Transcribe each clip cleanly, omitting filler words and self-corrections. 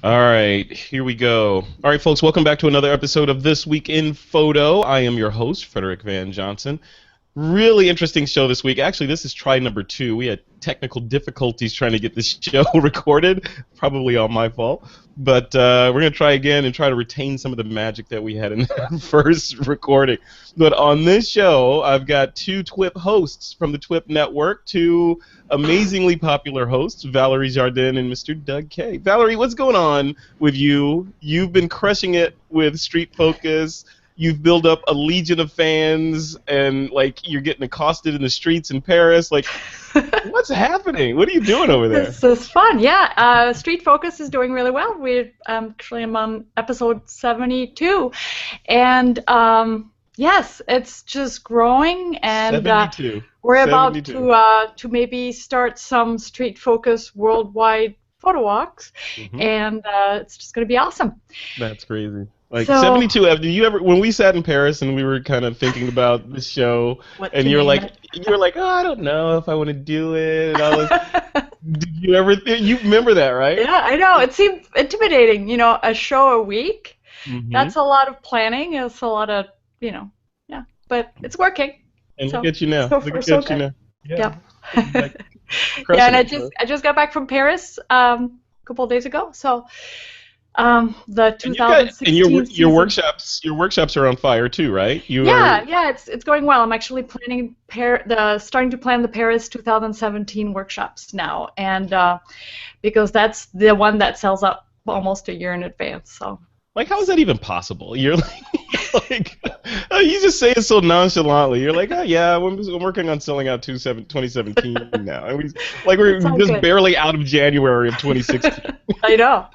All right, here we go. All right, folks, welcome back to another episode of This Week in Photo. I am your host, Frederick Van Johnson. Really interesting show this week. Actually, this is try number 2. We had technical difficulties trying to get this show recorded, probably all my fault. But we're going to try again and try to retain some of the magic that we had in the first recording. But on this show, I've got two TWiP hosts from the TWiP Network, two amazingly popular hosts, Valerie Jardin and Mr. Doug Kaye. Valerie, what's going on with you? You've been crushing it with Street Focus. You've built up a legion of fans, and like you're getting accosted in the streets in Paris. Like, what's happening? What are you doing over there? This is fun, yeah. Street Focus is doing really well. We actually am on episode 72, and yes, it's just growing, and 72. we're 72. about to maybe start some Street Focus worldwide photo walks, and it's just going to be awesome. That's crazy. Like So, 72. Did you ever, when we sat in Paris and we were kind of thinking about the show, what and to you were name like, oh, I don't know if I want to do it. And all this. Did you ever? You remember that, right? Yeah, I know. It seemed intimidating, a show a week. Mm-hmm. That's a lot of planning. It's a lot of, yeah, but it's working. And So, look at you now. so Look far, at so you good. now. Yeah. Like, Yeah, crushing and it, bro. I just got back from Paris a couple of days ago. So the And you got, and 2016 your season. workshops are on fire too, right? Yeah, it's going well. I'm actually starting to plan the Paris 2017 workshops now, and because that's the one that sells up almost a year in advance. So. Like, how is that even possible? You're like you just say it so nonchalantly. You're like, oh yeah, I'm working on selling out 2017 now, and we're It's all just good. barely out of January of 2016. I know.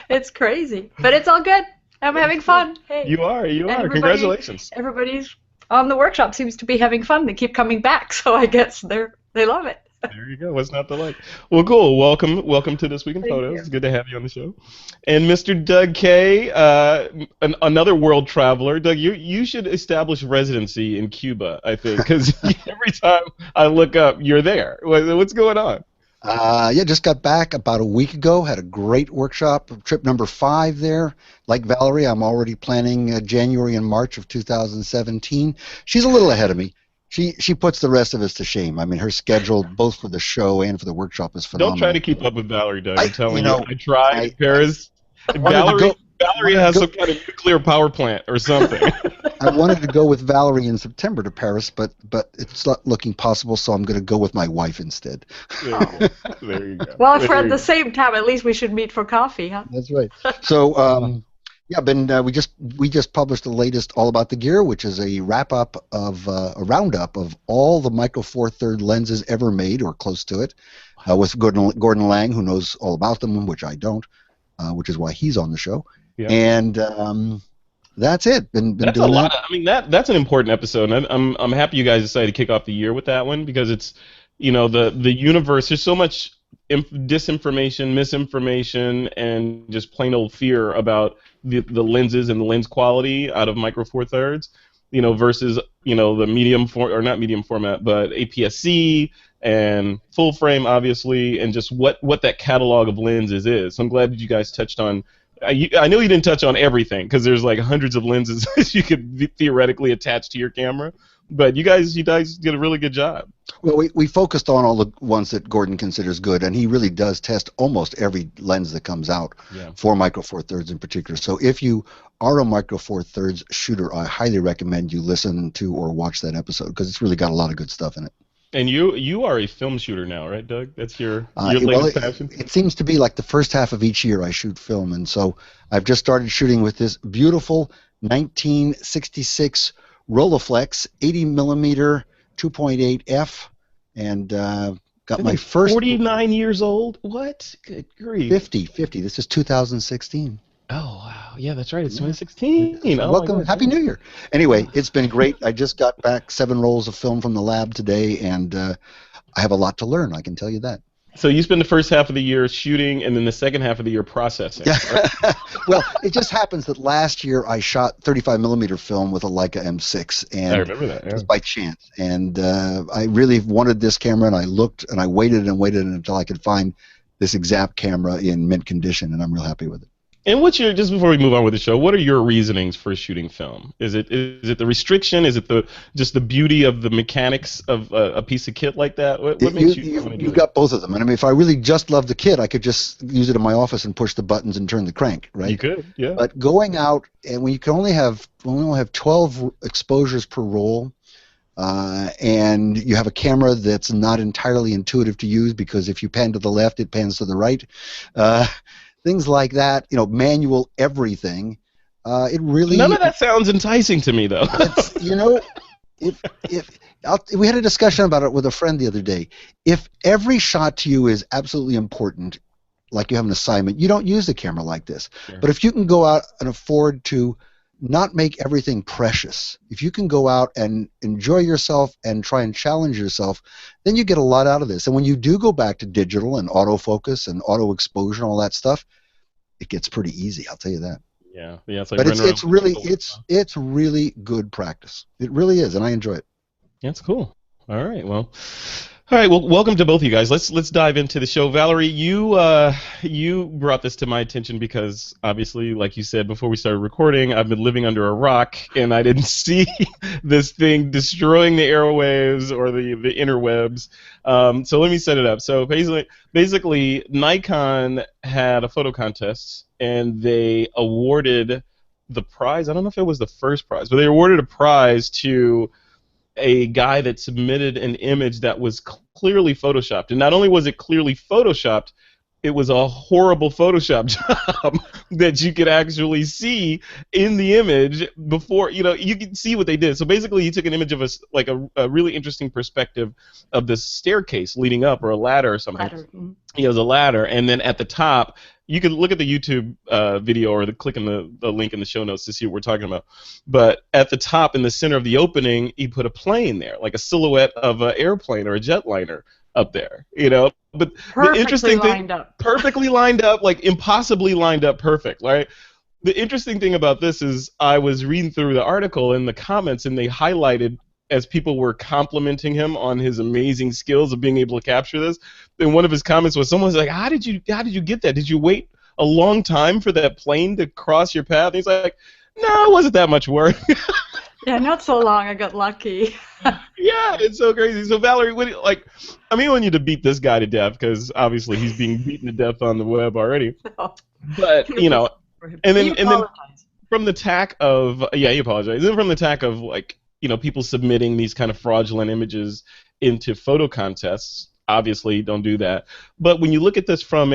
It's crazy, but it's all good. I'm having fun. Hey, You are. and Congratulations. everybody's on the workshop seems to be having fun. They keep coming back, so I guess they love it. There you go. What's not to like? Well, cool. Welcome to This Week in Thank Photos. you. It's good to have you on the show. And Mr. Doug Kaye, another world traveler. Doug, you should establish residency in Cuba, I think, because every time I look up, you're there. What's going on? Yeah, just got back about a week ago. Had a great workshop, trip number 5 there. Like Valerie, I'm already planning January and March of 2017. She's a little ahead of me. She puts the rest of us to shame. I mean, her schedule, both for the show and for the workshop, is phenomenal. Don't try to keep up with Valerie, Doug. I'm telling you, I I, tried. Paris. wanted to Valerie wanted to has go, some kind of nuclear power plant or something. I wanted to go with Valerie in September to Paris, but it's not looking possible, so I'm going to go with my wife instead. There you go. There you go. Well, if we're There at you the go. same time, at least we should meet for coffee, huh? That's right. So, yeah, we just published the latest All About the Gear, which is a roundup of all the Micro Four Third lenses ever made or close to it, with Gordon Lang, who knows all about them, which I don't, which is why he's on the show. Yeah. And that's it. Been That's a doing lot. that. I mean, that's an important episode. And I'm happy you guys decided to kick off the year with that one because it's the universe. There's so much disinformation, misinformation, and just plain old fear about the lenses and the lens quality out of Micro Four Thirds, versus the not medium format, but APS-C and full frame, obviously, and just what that catalog of lenses is. So I'm glad that you guys touched on. I know you didn't touch on everything because there's like hundreds of lenses you could theoretically attach to your camera, but you guys did a really good job. Well, we focused on all the ones that Gordon considers good, and he really does test almost every lens that comes out for Micro Four Thirds in particular. So if you are a Micro Four Thirds shooter, I highly recommend you listen to or watch that episode because it's really got a lot of good stuff in it. And you are a film shooter now, right, Doug? That's your Well, latest passion? it seems to be like the first half of each year I shoot film, and so I've just started shooting with this beautiful 1966 Rolleiflex 80 millimeter 2.8 f, and got my first 49 years old. What? Good grief. 50. This is 2016. Oh wow, yeah, that's right. It's 2016. Oh, Welcome, Happy New Year. Anyway, it's been great. I just got back 7 rolls of film from the lab today, and I have a lot to learn. I can tell you that. So you spend the first half of the year shooting, and then the second half of the year processing. Right? Well, it just happens that last year I shot 35 millimeter film with a Leica M6, and I remember that. it was by chance. And I really wanted this camera, and I looked and I waited until I could find this exact camera in mint condition, and I'm real happy with it. And what's your, just before we move on with the show, what are your reasonings for shooting film? Is it the restriction? Is it just the beauty of the mechanics of a piece of kit like that? What makes you want to do You've got both of them. And I mean, if I really just love the kit, I could just use it in my office and push the buttons and turn the crank, right? You could, yeah. But going out, and when you can only have 12 exposures per roll, and you have a camera that's not entirely intuitive to use because if you pan to the left, it pans to the right. Things like that, manual everything. It really none of that sounds enticing to me, though. It's, we had a discussion about it with a friend the other day. If every shot to you is absolutely important, like you have an assignment, you don't use the camera like this. Sure. But if you can go out and afford to not make everything precious, if you can go out and enjoy yourself and try and challenge yourself, then you get a lot out of this. And when you do go back to digital and autofocus and auto exposure and all that stuff, it gets pretty easy, I'll tell you that. Yeah. It's like, but it's really good practice. It really is, and I enjoy it. That's cool. All right, well, welcome to both of you guys. Let's dive into the show. Valerie, you brought this to my attention because obviously, like you said before we started recording, I've been living under a rock and I didn't see this thing destroying the airwaves or the interwebs. So let me set it up. So basically, Nikon had a photo contest and they awarded the prize. I don't know if it was the first prize, but they awarded a prize to a guy that submitted an image that was clearly photoshopped. And not only was it clearly photoshopped, it was a horrible Photoshop job that you could actually see in the image before, you could see what they did. So basically he took an image of a really interesting perspective of this staircase leading up, or a ladder or something. It was a ladder, and then at the top, you could look at the YouTube video or click on the link in the show notes to see what we're talking about. But at the top, in the center of the opening, he put a plane there, like a silhouette of an airplane or a jetliner up there, But the interesting thing, perfectly lined up, like impossibly lined up, perfect, right? The interesting thing about this is I was reading through the article and the comments, and they highlighted, as people were complimenting him on his amazing skills of being able to capture this, and one of his comments was, someone's like, how did you get that? Did you wait a long time for that plane to cross your path? And he's like, no, it wasn't that much work. Yeah, not so long. I got lucky. Yeah, it's so crazy. So Valerie, we want you to beat this guy to death because obviously he's being beaten to death on the web already. No. But and then from the tack of he apologized. Then from the tack of people submitting these kind of fraudulent images into photo contests, obviously don't do that. But when you look at this from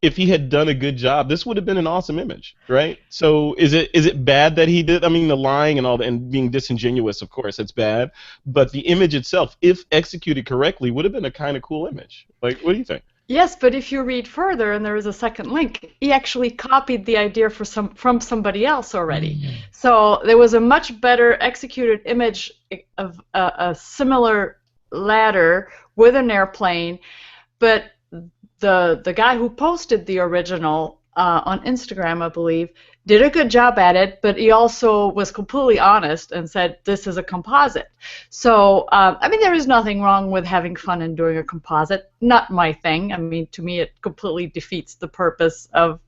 if he had done a good job, this would have been an awesome image, right? So is it bad that he did? I mean, the lying and all that, and being disingenuous, of course, it's bad. But the image itself, if executed correctly, would have been a kind of cool image. What do you think? Yes, but if you read further, and there is a second link, he actually copied the idea from somebody else already. Mm-hmm. So there was a much better executed image of a similar ladder with an airplane, but the guy who posted the original on Instagram, I believe, did a good job at it, but he also was completely honest and said this is a composite. So, there is nothing wrong with having fun and doing a composite. Not my thing. I mean, to me, it completely defeats the purpose of,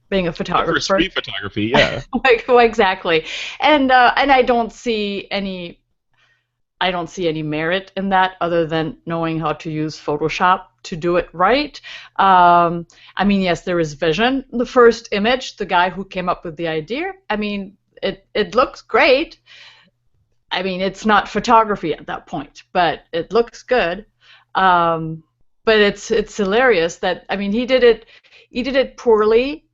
being a photographer. For street photography, yeah. Exactly. And I don't see any merit in that other than knowing how to use Photoshop to do it right. Yes, there is vision. The first image, the guy who came up with the idea, it looks great. It's not photography at that point, but it looks good. But it's hilarious that he did it poorly,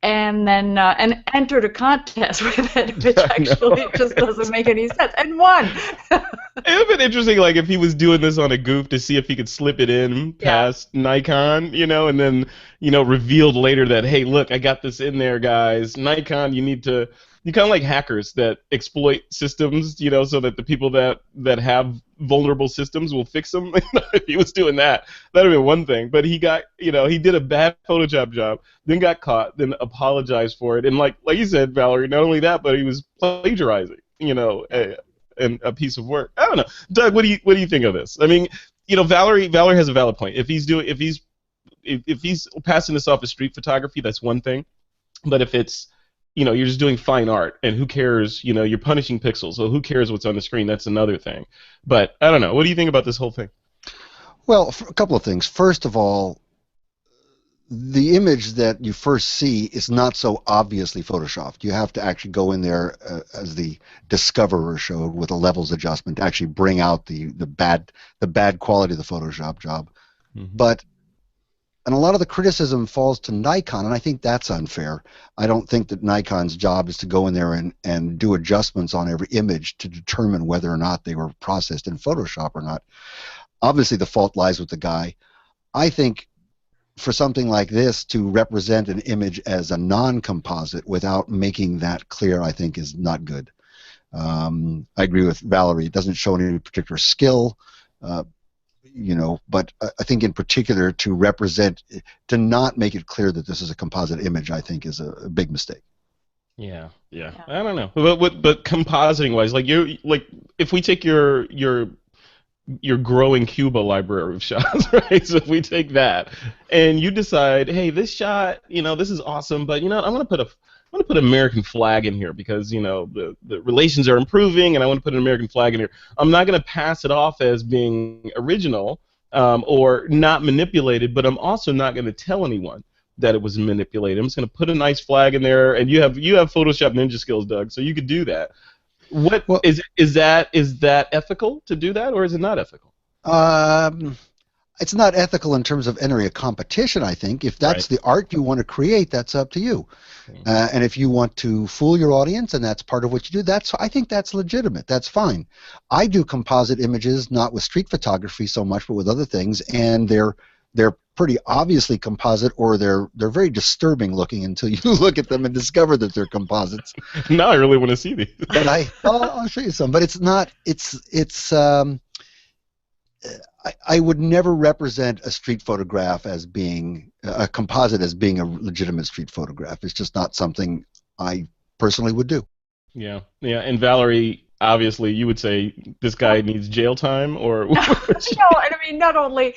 and then and entered a contest with it, which actually just doesn't make any sense, and won. It would have been interesting, if he was doing this on a goof to see if he could slip it in past Nikon, and then, revealed later that, hey, look, I got this in there, guys. Nikon, you kind of like hackers that exploit systems, so that the people that have vulnerable systems will fix them. If he was doing that, that would have been one thing. But he got, he did a bad Photoshop job, then got caught, then apologized for it. And like you said, Valerie, not only that, but he was plagiarizing, a piece of work. I don't know. Doug, what do you think of this? Valerie has a valid point. If he's if he's passing this off as street photography, that's one thing. But if it's, you're just doing fine art, and who cares? You're punishing pixels, so who cares what's on the screen? That's another thing. But I don't know. What do you think about this whole thing? Well, a couple of things. First of all, the image that you first see is not so obviously photoshopped. You have to actually go in there, as the discoverer showed, with a levels adjustment to actually bring out the bad quality of the Photoshop job. Mm-hmm. And a lot of the criticism falls to Nikon, and I think that's unfair. I don't think that Nikon's job is to go in there and do adjustments on every image to determine whether or not they were processed in Photoshop or not. Obviously, the fault lies with the guy. I think for something like this to represent an image as a non-composite without making that clear, I think is not good. I agree with Valerie. It doesn't show any particular skill. But I think in particular to not make it clear that this is a composite image, I think is a big mistake. Yeah. I don't know. But compositing wise, if we take your growing Cuba library of shots, right? So if we take that and you decide, hey, this shot, this is awesome, but I'm gonna put an American flag in here because the relations are improving, and I want to put an American flag in here. I'm not going to pass it off as being original or not manipulated, but I'm also not going to tell anyone that it was manipulated. I'm just going to put a nice flag in there, and you have Photoshop ninja skills, Doug, so you could do that. Is that ethical to do that, or is it not ethical? It's not ethical in terms of entering a competition, I think. If that's the art you want to create, that's up to you. And if you want to fool your audience and that's part of what you do, I think that's legitimate. That's fine. I do composite images, not with street photography so much, but with other things, and they're pretty obviously composite, or they're very disturbing looking until you look at them and discover that they're composites. Now I really want to see these. But I'll show you some. But it's not. I would never represent a street photograph as being a composite as being a legitimate street photograph. It's just not something I personally would do. Yeah. And Valerie, obviously, you would say this guy needs jail time, or no. I mean, not only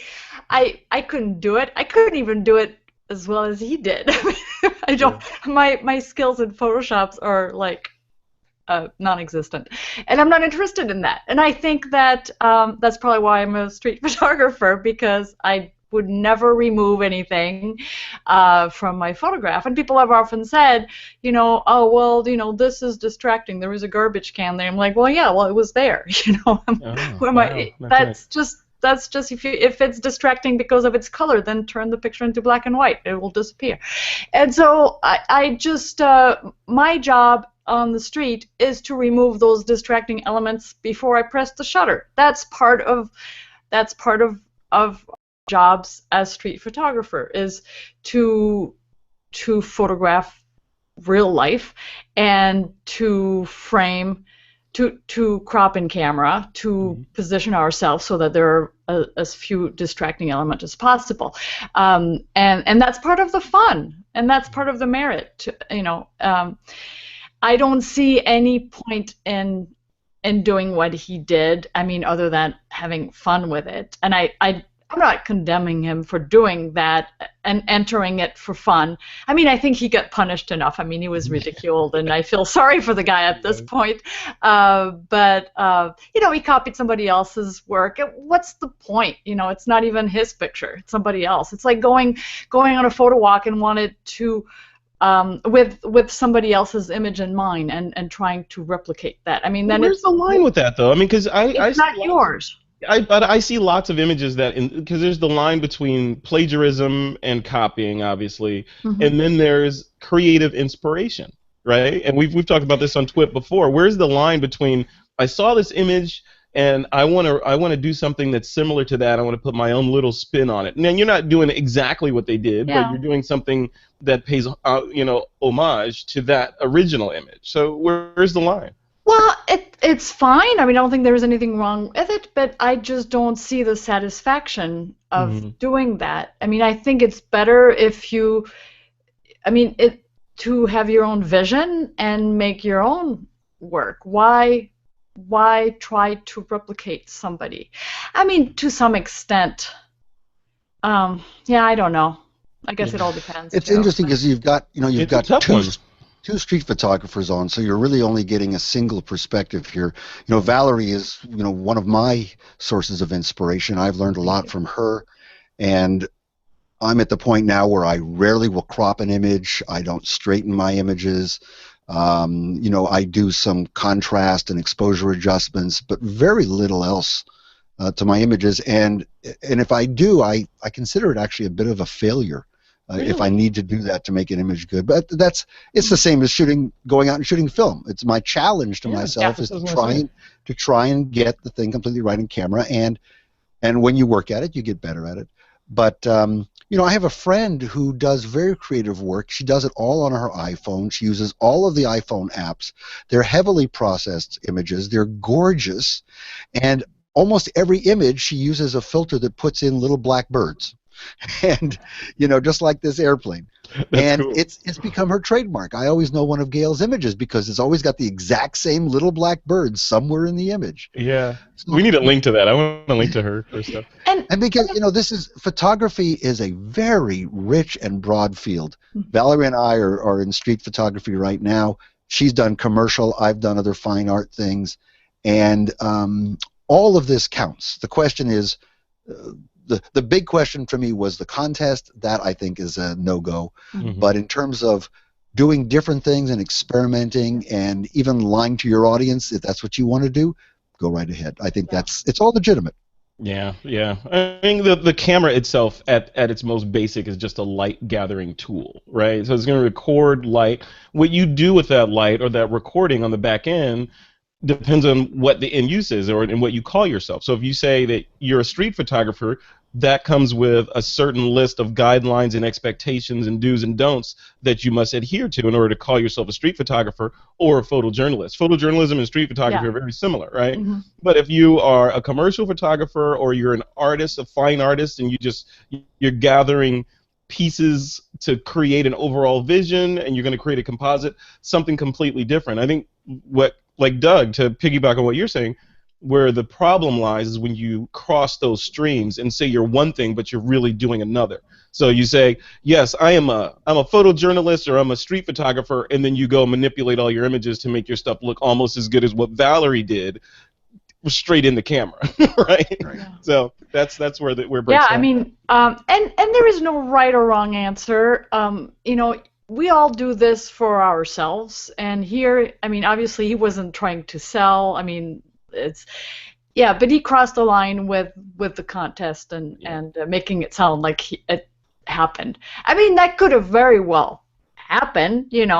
I couldn't do it, I couldn't even do it as well as he did. I don't. Yeah. My skills in Photoshops are like non-existent, and I'm not interested in that. And I think that that's probably why I'm a street photographer, because I would never remove anything from my photograph. And people have often said, oh, well, this is distracting. There was a garbage can there. I'm like, well, yeah, well, it was there. That's just if it's distracting because of its color, then turn the picture into black and white. It will disappear. And so I just my job on the street is to remove those distracting elements before I press the shutter. That's part of jobs as street photographer, is to photograph real life and to frame, to crop in camera, to position ourselves so that there are as few distracting elements as possible, and that's part of the fun, and that's part of the merit. I don't see any point in doing what he did. I mean, other than having fun with it. And I'm not condemning him for doing that and entering it for fun. I mean, I think he got punished enough. I mean, he was ridiculed, and I feel sorry for the guy at this point. But he copied somebody else's work. What's the point? It's not even his picture. It's somebody else. It's like going on a photo walk and wanted to with somebody else's image in mind and trying to replicate that. I mean, then where's the line with that, though? I mean, because it's not yours. But I see lots of images because there's the line between plagiarism and copying, obviously, and then there's creative inspiration, right? And we've talked about this on TWiP before. Where's the line between I saw this image and I want to do something that's similar to that. I want to put my own little spin on it. And then you're not doing exactly what they did, but you're doing something that pays homage to that original image. So where's the line? Well, it's fine. I mean, I don't think there's anything wrong with it, but I just don't see the satisfaction of doing that. I mean, I think it's better if to have your own vision and make your own work. Why try to replicate somebody? I mean, to some extent, Yeah, I don't know. I guess it all depends. It's too. interesting because you've got It's a tough one. two street photographers on, so you're really only getting a single perspective here. Valerie is one of my sources of inspiration. I've learned a lot from her, and I'm at the point now where I rarely will crop an image. I don't straighten my images. I do some contrast and exposure adjustments, but very little else to my images. And if I do, I consider it actually a bit of a failure if I need to do that to make an image good. But it's the same as going out and shooting film. It's my challenge to myself is to try and get the thing completely right in camera. And when you work at it, you get better at it. But I have a friend who does very creative work. She does it all on her iPhone. She uses all of the iPhone apps. They're heavily processed images. They're gorgeous. And almost every image she uses a filter that puts in little black birds. And, just like this airplane. That's cool. It's become her trademark. I always know one of Gail's images because it's always got the exact same little black birds somewhere in the image. Yeah. So, we need a link to that. I want a link to her stuff. And because, photography is a very rich and broad field. Valerie and I are in street photography right now. She's done commercial. I've done other fine art things. And all of this counts. The question is, the big question for me was the contest. That I think is a no-go. But in terms of doing different things and experimenting and even lying to your audience, if that's what you want to do, go right ahead. I think it's all legitimate. Yeah. I mean, the camera itself at its most basic is just a light gathering tool, right? So it's going to record light. What you do with that light or that recording on the back end depends on what the end use is and what you call yourself. So if you say that you're a street photographer, that comes with a certain list of guidelines and expectations and do's and don'ts that you must adhere to in order to call yourself a street photographer or a photojournalist. Photojournalism and street photography are very similar, right? But if you are a commercial photographer or you're an artist, a fine artist, and you're gathering pieces to create an overall vision and you're going to create a composite, something completely different. I think like Doug, to piggyback on what you're saying, where the problem lies is when you cross those streams and say you're one thing but you're really doing another. So you say, yes, I'm a photojournalist or I'm a street photographer, and then you go manipulate all your images to make your stuff look almost as good as what Valerie did straight in the camera, right? So that's where it breaks down. I mean, and there is no right or wrong answer. We all do this for ourselves, and here, I mean, obviously he wasn't trying to sell. I mean, but he crossed the line with the contest and making it sound like it happened. I mean, that could have very well happened. You're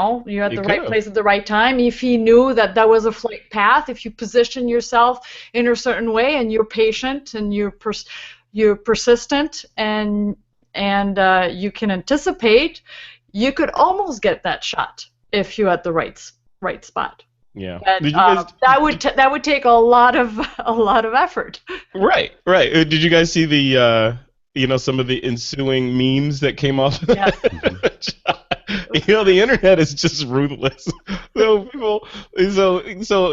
at the right place at the right time. If he knew that was a flight path, if you position yourself in a certain way and you're patient and you're persistent and you can anticipate, you could almost get that shot if you're at the right spot. Yeah. But, that would take a lot of effort. Right. Did you guys see the some of the ensuing memes that came off of that? The internet is just ruthless. So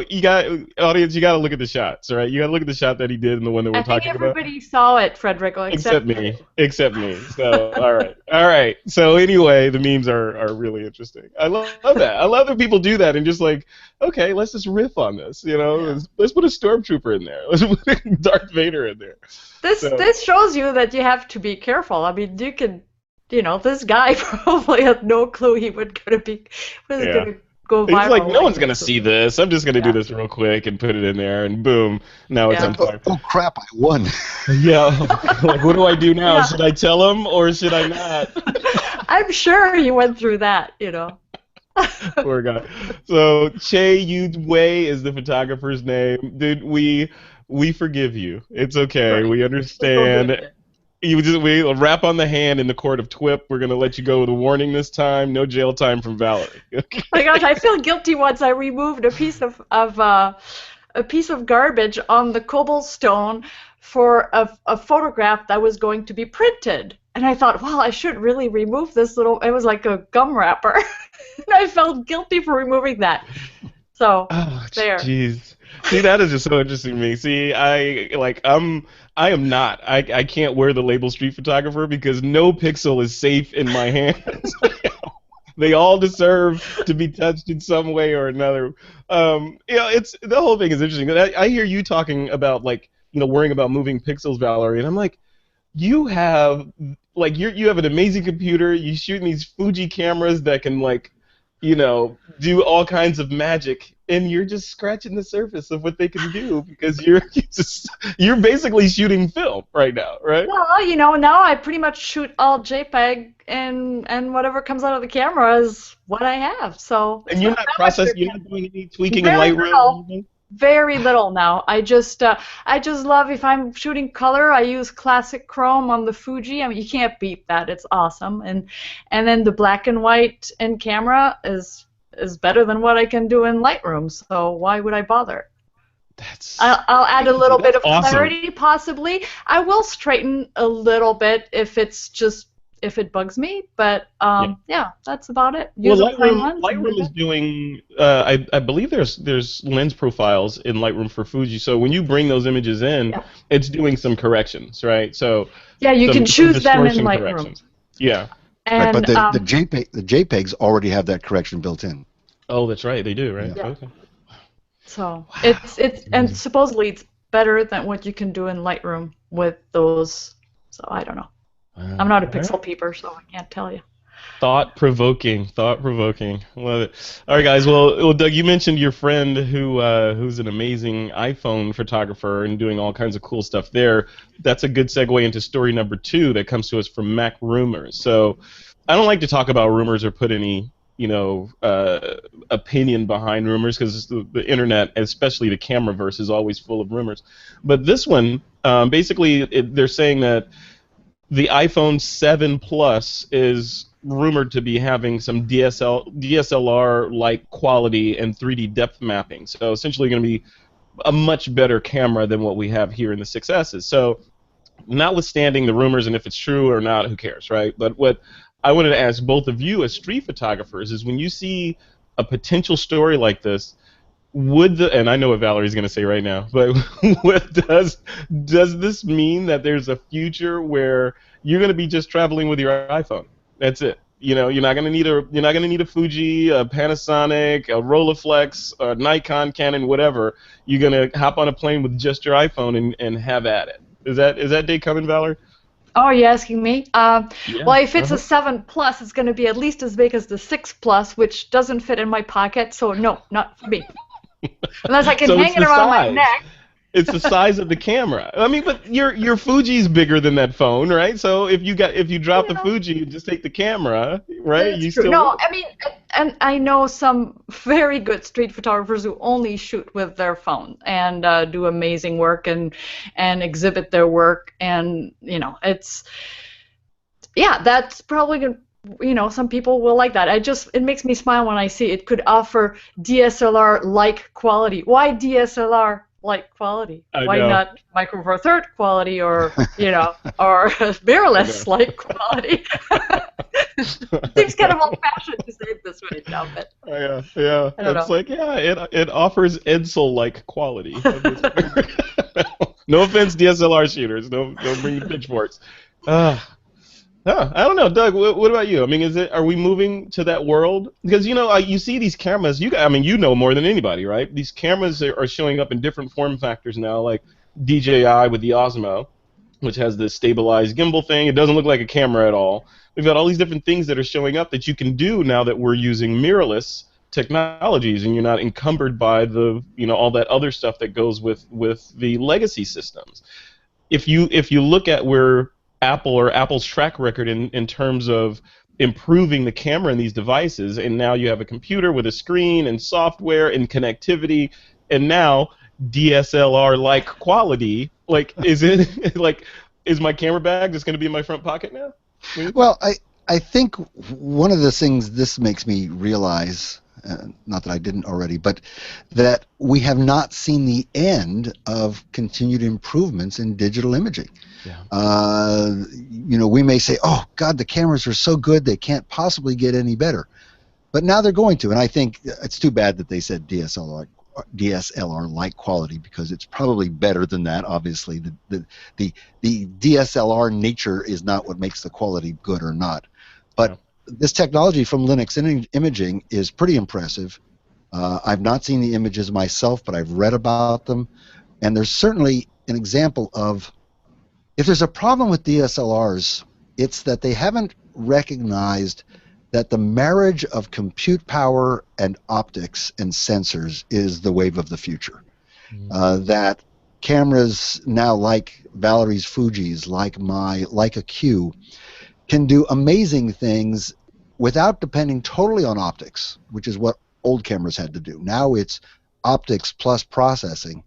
you got audience, you got to look at the shots, right? You got to look at the shot that he did and the one that we're talking about. Everybody saw it, Frederick, except me. Except me. So all right. So anyway, the memes are really interesting. I love that. I love that people do that and just like, okay, let's just riff on this. Let's put a stormtrooper in there. Let's put Darth Vader in there. This shows you that you have to be careful. I mean, you can. This guy probably had no clue he was going to go viral. He's like, no one's going to see this. I'm just going to do this real quick and put it in there, and boom, now it's on fire. Oh, crap, I won. Yeah, like, what do I do now? Should I tell him or should I not? I'm sure he went through that, Poor guy. So, Che Yu Wei is the photographer's name. Dude, we forgive you. It's okay. We understand. We rap on the hand in the court of TWiP. We're going to let you go with a warning this time. No jail time from Valerie. Oh my gosh, I feel guilty once I removed a piece of garbage on the cobblestone for a photograph that was going to be printed. And I thought, well, I should really remove this it was like a gum wrapper. And I felt guilty for removing that. So, there. Jeez. See, that is just so interesting to me. See, I am not. I can't wear the label street photographer because no pixel is safe in my hands. They all deserve to be touched in some way or another. It's the whole thing is interesting. I hear you talking about worrying about moving pixels, Valerie, and I'm like, you have you have an amazing computer. You shoot these Fuji cameras that can do all kinds of magic, and you're just scratching the surface of what they can do because you're basically shooting film right now, right? Well, now I pretty much shoot all JPEG, and whatever comes out of the camera is what I have. So. And you're not doing any tweaking in Lightroom. Very little now. I just love, if I'm shooting color, I use classic chrome on the Fuji. I mean, you can't beat that. It's awesome. And then the black and white in camera is better than what I can do in Lightroom. So why would I bother? I'll add a little bit of clarity, possibly. I will straighten a little bit if it bugs me, but yeah, that's about it. Lightroom is doing. I believe there's lens profiles in Lightroom for Fuji. So when you bring those images in, it's doing some corrections, right? So yeah, you can choose them in Lightroom. Yeah. And, right, but the JPEGs already have that correction built in. Oh, that's right. They do, right? Yeah. Okay. So it's and supposedly it's better than what you can do in Lightroom with those. So I don't know. I'm not a pixel peeper, so I can't tell you. Thought-provoking. Love it. All right, guys. Well, Doug, you mentioned your friend who's an amazing iPhone photographer and doing all kinds of cool stuff there. That's a good segue into story number 2 that comes to us from Mac Rumors. So I don't like to talk about rumors or put any opinion behind rumors because the internet, especially the cameraverse, is always full of rumors. But this one, basically, they're saying that the iPhone 7 Plus is rumored to be having some DSLR-like quality and 3D depth mapping. So essentially going to be a much better camera than what we have here in the 6S's. So notwithstanding the rumors and if it's true or not, who cares, right? But what I wanted to ask both of you as street photographers is when you see a potential story like this, and I know what Valerie's going to say right now, but does this mean that there's a future where you're going to be just traveling with your iPhone? That's it. You're not going to need a Fuji, a Panasonic, a Rolleiflex, a Nikon, Canon, whatever. You're going to hop on a plane with just your iPhone and have at it. Is that day coming, Valerie? Oh, are you asking me? Well, if it's a 7 Plus, it's going to be at least as big as the 6 Plus, which doesn't fit in my pocket. So no, not for me. Unless I can hang it around my neck. It's the size of the camera. I mean, but your Fuji's bigger than that phone, right? So if you drop the Fuji, you just take the camera, right? That's true. No, I mean, and I know some very good street photographers who only shoot with their phone and do amazing work and exhibit their work, and that's probably good. Some people will like that. It makes me smile when I see it could offer DSLR-like quality. Why DSLR-like quality? Why not Micro Four Third quality or or mirrorless-like quality? Seems kind of old-fashioned to say it this way now, but yeah. It offers Edsel-like quality. No offense, DSLR shooters. Don't bring the pitchforks. I don't know, Doug. What about you? I mean, are we moving to that world? Because you see these cameras. You know more than anybody, right? These cameras are showing up in different form factors now, like DJI with the Osmo, which has this stabilized gimbal thing. It doesn't look like a camera at all. We've got all these different things that are showing up that you can do now that we're using mirrorless technologies, and you're not encumbered by the all that other stuff that goes with the legacy systems. If you look at where Apple's track record in terms of improving the camera in these devices, and now you have a computer with a screen and software and connectivity, and now DSLR-like quality. Is my camera bag just going to be in my front pocket now? Well, I think one of the things this makes me realize, not that I didn't already, but that we have not seen the end of continued improvements in digital imaging. Yeah. We may say, oh, God, the cameras are so good, they can't possibly get any better. But now they're going to, and I think it's too bad that they said DSLR DSLR-like quality, because it's probably better than that. Obviously, the DSLR nature is not what makes the quality good or not. But this technology from Linux Imaging is pretty impressive. I've not seen the images myself, but I've read about them, and there's certainly an example of, if there's a problem with DSLRs, it's that they haven't recognized that the marriage of compute power and optics and sensors is the wave of the future. That cameras now, like Valerie's Fuji's, like my Leica Q, can do amazing things without depending totally on optics, which is what old cameras had to do. Now it's optics plus processing.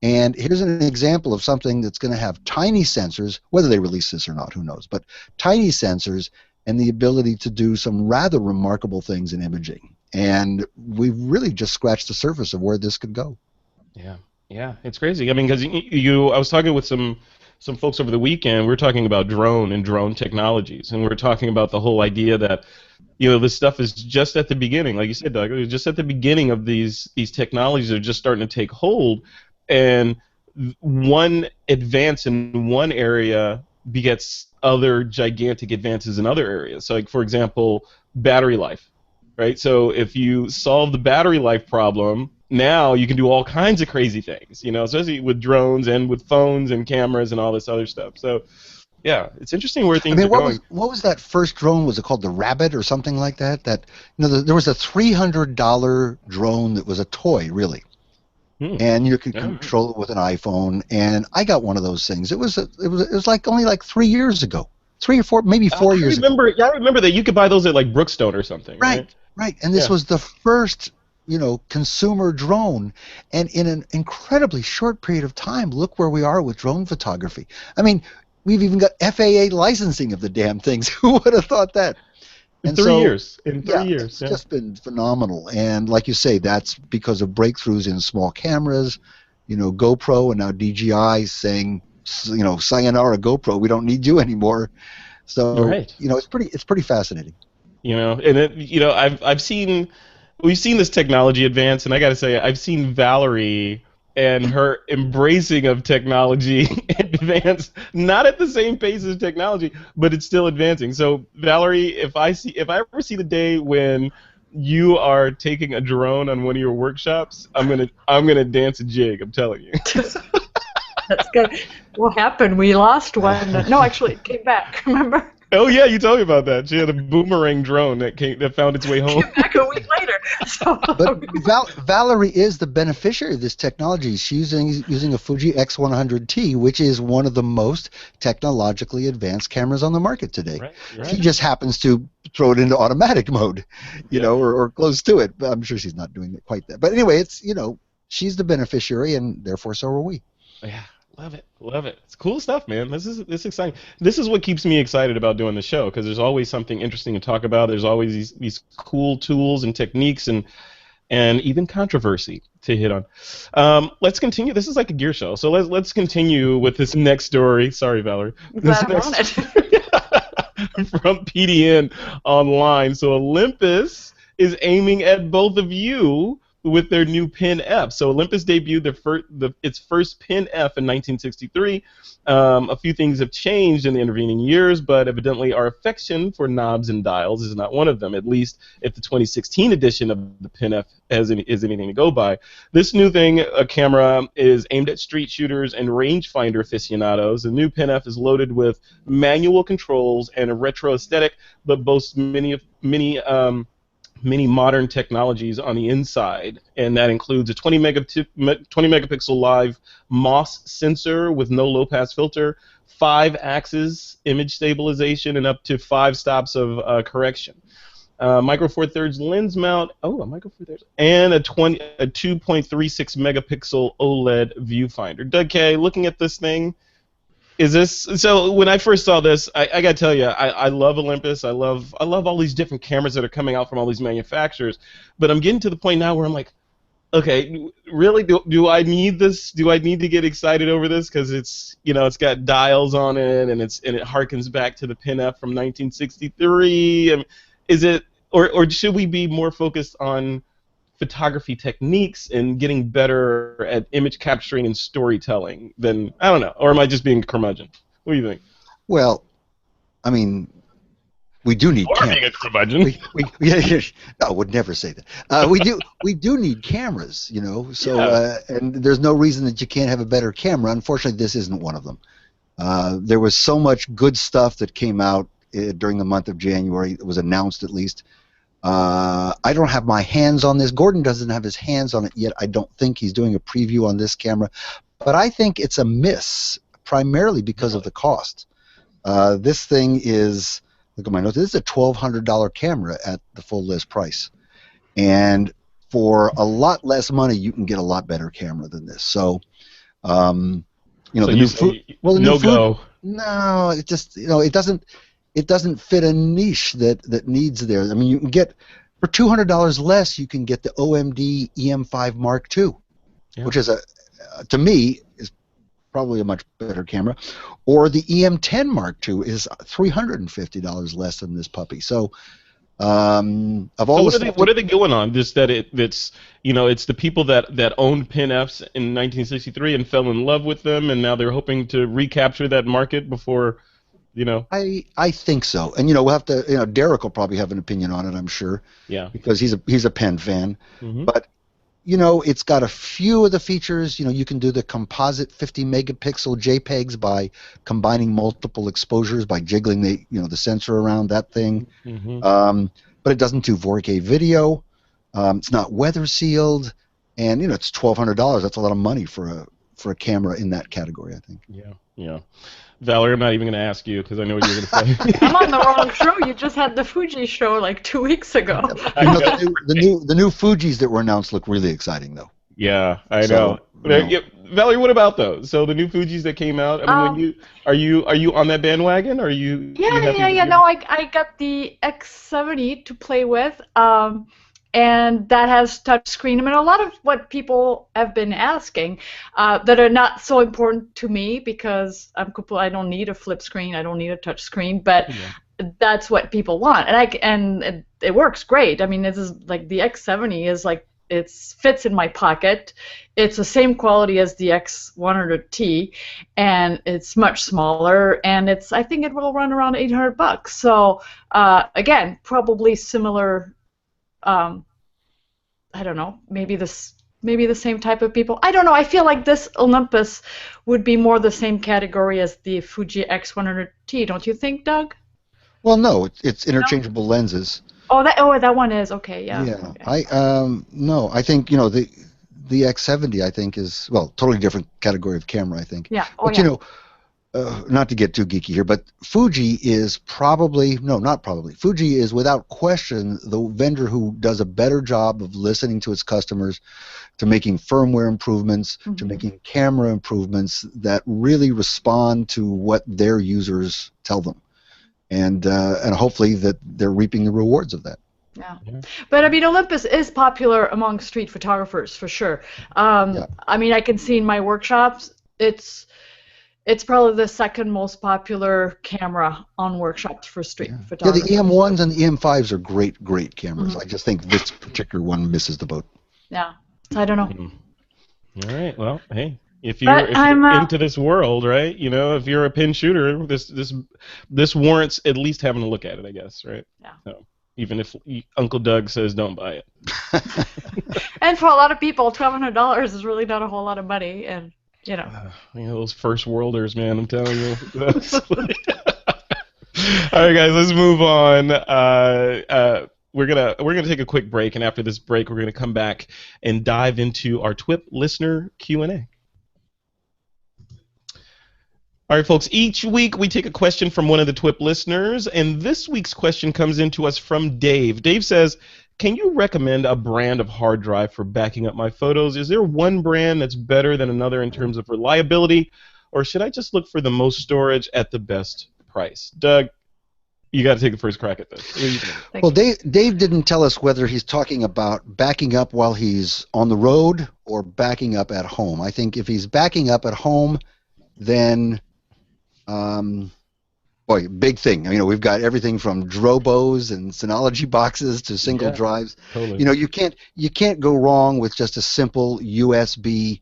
And here's an example of something that's going to have tiny sensors, whether they release this or not, who knows, but tiny sensors and the ability to do some rather remarkable things in imaging. And we've really just scratched the surface of where this could go. Yeah, it's crazy. I mean, because I was talking with some folks over the weekend. We were talking about drone technologies, and we were talking about the whole idea that, this stuff is just at the beginning. Like you said, Doug, it's just at the beginning of these technologies are just starting to take hold, and one advance in one area begets other gigantic advances in other areas. So, like, for example, battery life, right? So if you solve the battery life problem, now you can do all kinds of crazy things, especially with drones and with phones and cameras and all this other stuff. So, yeah, it's interesting where things are going. What was that first drone? Was it called the Rabbit or something like that? There was a $300 drone that was a toy, really. And you could control it with an iPhone, and I got one of those things. It was like only like 3 years ago, 3 or 4, maybe 4 years ago. Yeah, I remember that you could buy those at like Brookstone or something. Right. And this was the first, consumer drone, and in an incredibly short period of time, look where we are with drone photography. I mean, we've even got FAA licensing of the damn things. Who would have thought that? In 3 years. It's just been phenomenal. And like you say, that's because of breakthroughs in small cameras, GoPro, and now DJI saying, sayonara GoPro, we don't need you anymore. So, it's pretty fascinating. We've seen this technology advance, and I got to say, I've seen Valerie and her embracing of technology advance, not at the same pace as technology, but it's still advancing. So, Valerie, if I ever see the day when you are taking a drone on one of your workshops, I'm gonna dance a jig. I'm telling you. That's good. What happened? We lost one. No, actually, it came back. Remember? Oh yeah, you told me about that. She had a boomerang drone that found its way home. Came back a week later. So, but Valerie is the beneficiary of this technology. She's using a Fuji X100T, which is one of the most technologically advanced cameras on the market today. Right. She just happens to throw it into automatic mode, or close to it. But I'm sure she's not doing it quite that. But anyway, it's she's the beneficiary, and therefore so are we. Yeah. Love it. It's cool stuff, man. This is exciting. This is what keeps me excited about doing the show, because there's always something interesting to talk about. There's always these cool tools and techniques and even controversy to hit on. Let's continue. This is like a gear show, so let's continue with this next story. Sorry, Valerie. This next from PDN Online. So Olympus is aiming at both of you with their new Pen F. So Olympus debuted its first Pen F in 1963. A few things have changed in the intervening years, but evidently our affection for knobs and dials is not one of them, at least if the 2016 edition of the Pen F is anything to go by. This new thing, a camera, is aimed at street shooters and rangefinder aficionados. The new Pen F is loaded with manual controls and a retro aesthetic, but boasts many modern technologies on the inside, and that includes a 20 megapixel live MOS sensor with no low pass filter, 5-axis image stabilization, and up to 5 stops of correction. Micro Four Thirds lens mount, and a 2.36 megapixel OLED viewfinder. Doug Kaye, looking at this thing, so when I first saw this, I gotta tell you, I love Olympus. I love all these different cameras that are coming out from all these manufacturers. But I'm getting to the point now where I'm like, okay, really, do I need this? Do I need to get excited over this? Because it's got dials on it, and it harkens back to the Pen F from 1963. Is it, or should we be more focused on photography techniques and getting better at image capturing and storytelling than, I don't know, or am I just being a curmudgeon? What do you think? Well, I mean, we do need Or being a curmudgeon. No, I would never say that. We do need cameras, you know. So and there's no reason that you can't have a better camera. Unfortunately, this isn't one of them. There was so much good stuff that came out during the month of January. It was announced, at least. I don't have my hands on this. Gordon doesn't have his hands on it yet. I don't think he's doing a preview on this camera, but I think it's a miss, primarily because of the cost. This thing is, look at my notes, this is a $1,200 camera at the full list price. And for a lot less money, you can get a lot better camera than this. So, you know, So the new food, well, the no new food, go. no, it just, you know, it doesn't fit a niche that needs there. I mean, you can get, for $200 less, you can get the OMD EM5 Mark II, which is to me, is probably a much better camera, or the EM10 Mark II is $350 less than this puppy. So, of all what are they going on? Just that it's you know, it's the people that owned PinFs in 1963 and fell in love with them, and now they're hoping to recapture that market before, you know. I think so, and you know, we'll have to, you know, Derek will probably have an opinion on it, I'm sure. Yeah. Because he's a Pen fan, Mm-hmm. but. You know, it's got a few of the features. You know, you can do the composite 50 megapixel JPEGs by combining multiple exposures by jiggling the sensor around that thing. Mm-hmm. But it doesn't do 4K video. It's not weather sealed, and you know, it's $1,200. That's a lot of money for a camera in that category, I think. Yeah. Valerie, I'm not even going to ask you because I know what you're going to say. I'm on the wrong show. You just had the Fuji show like 2 weeks ago. You know, the new Fujis that were announced look really exciting, though. Yeah, I know. Yeah, Valerie, what about those? So the new Fujis that came out. I mean, are you on that bandwagon? Are you? Yeah. No, I got the X70 to play with. And that has touch screen. I mean, a lot of what people have been asking that are not so important to me because I don't need a flip screen, I don't need a touch screen, but that's what people want, and it works great. I mean, this is like the X70 is like it fits in my pocket. It's the same quality as the X100T, and it's much smaller, and I think it will run around $800. So again, probably similar. I don't know, maybe the same type of people. I don't know. I feel like this Olympus would be more the same category as the Fuji X100T. Don't you think, Doug? Well, no, it's interchangeable lenses. Oh, that one is okay. Yeah. Yeah. Okay. No, I think, you know, the X70 I think is, well, totally different category of camera, I think. Yeah. But you know, not to get too geeky here, but Fuji is Fuji is without question the vendor who does a better job of listening to its customers, to making firmware improvements, to making camera improvements that really respond to what their users tell them, and hopefully that they're reaping the rewards of that. Yeah. But I mean, Olympus is popular among street photographers for sure. I mean, I can see in my workshops, it's probably the second most popular camera on workshops for street photography. Yeah, the EM1s and the EM5s are great cameras. I just think this particular one misses the boat. Yeah, I don't know. All right, well, hey, if you're into this world, right? You know, if you're a pin shooter, this warrants at least having a look at it, I guess, right? Yeah. So, even if Uncle Doug says don't buy it. And for a lot of people, $1,200 is really not a whole lot of money, and you know, those first worlders, man, I'm telling you. All right, guys, let's move on. We're gonna take a quick break, and after this break, we're gonna come back and dive into our TWiP listener Q&A. All right, folks, each week we take a question from one of the TWiP listeners, and this week's question comes into us from Dave. Dave says, can you recommend a brand of hard drive for backing up my photos? Is there one brand that's better than another in terms of reliability, or should I just look for the most storage at the best price? Doug, you got to take the first crack at this. What do you think? Well, Dave didn't tell us whether he's talking about backing up while he's on the road or backing up at home. I think if he's backing up at home, then, well, Boy, big thing. You know, we've got everything from Drobos and Synology boxes to single drives. Totally. You know, you can't go wrong with just a simple USB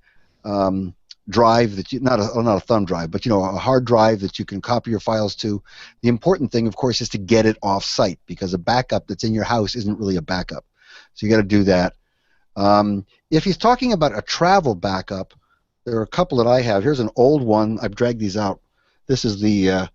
drive that not a thumb drive, but you know, a hard drive that you can copy your files to. The important thing, of course, is to get it off site, because a backup that's in your house isn't really a backup. So you got to do that. If he's talking about a travel backup, there are a couple that I have. Here's an old one. I've dragged these out. This is the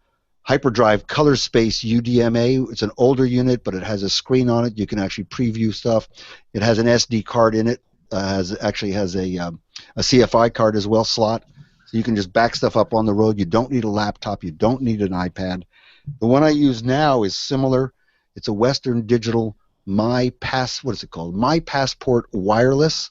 Hyperdrive Color Space UDMA. It's an older unit, but it has a screen on it. You can actually preview stuff. It has an SD card in it. Actually has a CFI card as well, slot. So you can just back stuff up on the road. You don't need a laptop. You don't need an iPad. The one I use now is similar. It's a Western Digital what is it called? My Passport Wireless.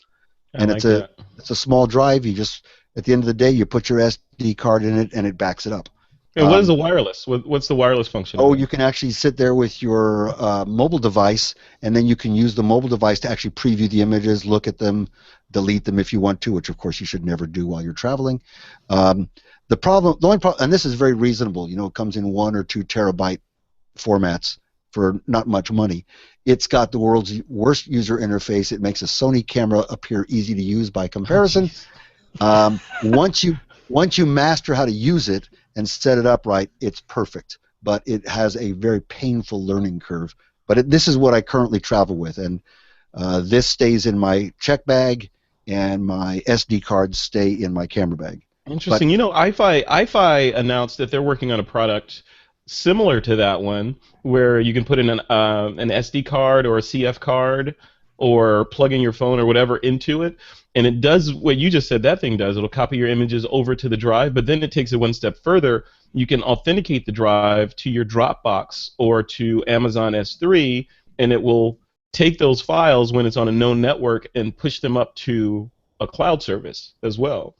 And it's a small drive. You just, at the end of the day, you put your SD card in it and it backs it up. And what is the wireless? What's the wireless function? Oh, you can actually sit there with your mobile device, and then you can use the mobile device to actually preview the images, look at them, delete them if you want to, which of course you should never do while you're traveling. The only problem, and this is very reasonable, you know, it comes in 1 or 2 terabyte formats for not much money. It's got the world's worst user interface. It makes a Sony camera appear easy to use by comparison. Once you master how to use it and set it up right, it's perfect. But it has a very painful learning curve. But this is what I currently travel with, and this stays in my check bag, and my SD cards stay in my camera bag. Interesting. You know, iFi announced that they're working on a product similar to that one, where you can put in an SD card or a CF card, or plug in your phone or whatever into it, and it does what you just said that thing does. It'll copy your images over to the drive, but then it takes it one step further. You can authenticate the drive to your Dropbox or to Amazon S3, and it will take those files when it's on a known network and push them up to a cloud service as well.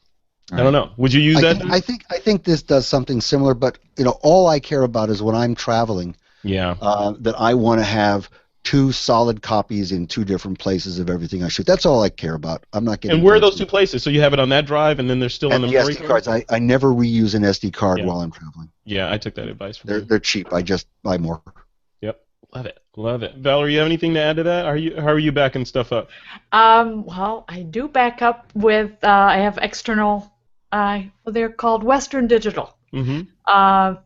Right. I don't know. Would you use that? I think this does something similar, but you know, all I care about is when I'm traveling. Yeah. That I want to have 2 solid copies in 2 different places of everything I shoot. That's all I care about. I'm not getting. And where are those 2 places? So you have it on that drive, and then they're still on the memory SD cards. I never reuse an SD card while I'm traveling. Yeah, I took that advice from you. They're cheap. I just buy more. Yep, love it. Valerie, you have anything to add to that? How are you backing stuff up? Well, I do back up with. I have external. They're called Western Digital. Mm-hmm.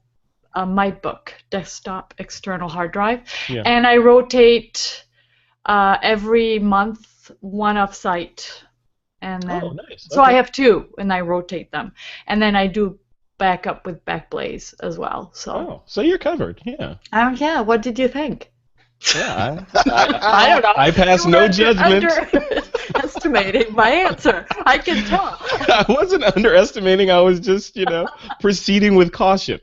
A MyBook desktop external hard drive, yeah. And I rotate every month one off-site, and then nice. So I have 2, and I rotate them, and then I do backup with Backblaze as well. So so you're covered, yeah. Yeah. What did you think? Yeah, I don't know. I pass no judgment. Underestimating my answer. I can tell. I wasn't underestimating. I was just, proceeding with caution.